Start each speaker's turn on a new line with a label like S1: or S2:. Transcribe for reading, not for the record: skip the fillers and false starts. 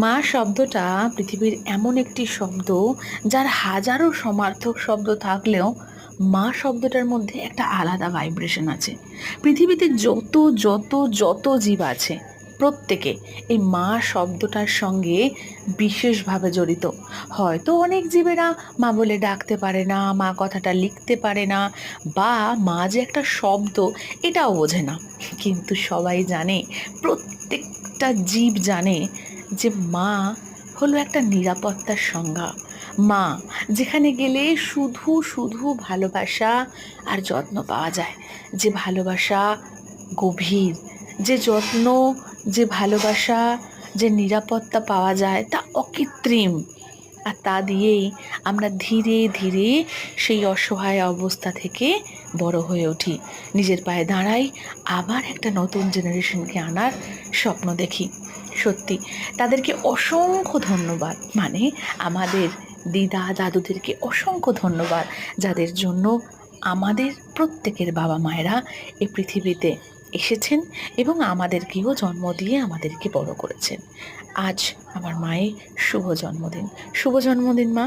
S1: মা শব্দটা পৃথিবীর এমন একটি শব্দ যার হাজারো সমার্থক শব্দ থাকলেও মা শব্দটার মধ্যে একটা আলাদা ভাইব্রেশন আছে। পৃথিবীতে যত যত যত জীব আছে প্রত্যেকে এই মা শব্দটার সঙ্গে বিশেষভাবে জড়িত। হয়তো অনেক জীবেরা মা বলে ডাকতে পারে না, মা কথাটা লিখতে পারে না, বা মা যে একটা শব্দ এটাও বোঝে না, কিন্তু সবাই জানে, প্রত্যেকটা জীব জানে যে মা হলো একটা নিরাপত্তার সংজ্ঞা। মা যেখানে গেলে শুধু শুধু ভালোবাসা আর যত্ন পাওয়া যায়, যে ভালোবাসা গভীর, যে যত্ন, যে ভালোবাসা, যে নিরাপত্তা পাওয়া যায় তা অকৃত্রিম। আর তা দিয়েই আমরা ধীরে ধীরে সেই অসহায় অবস্থা থেকে বড় হয়ে উঠি, নিজের পায়ে দাঁড়াই, আবার একটা নতুন জেনারেশনকে আনার স্বপ্ন দেখি। সত্যি তাদেরকে অসংখ্য ধন্যবাদ, মানে আমাদের দিদা দাদুদেরকে অসংখ্য ধন্যবাদ, যাদের জন্য আমাদের প্রত্যেকের বাবা মায়েরা এই পৃথিবীতে এসেছেন এবং আমাদেরকেও জন্ম দিয়ে আমাদেরকে বড় করেছেন। আজ আমার মায়ের শুভ জন্মদিন। শুভ জন্মদিন মা।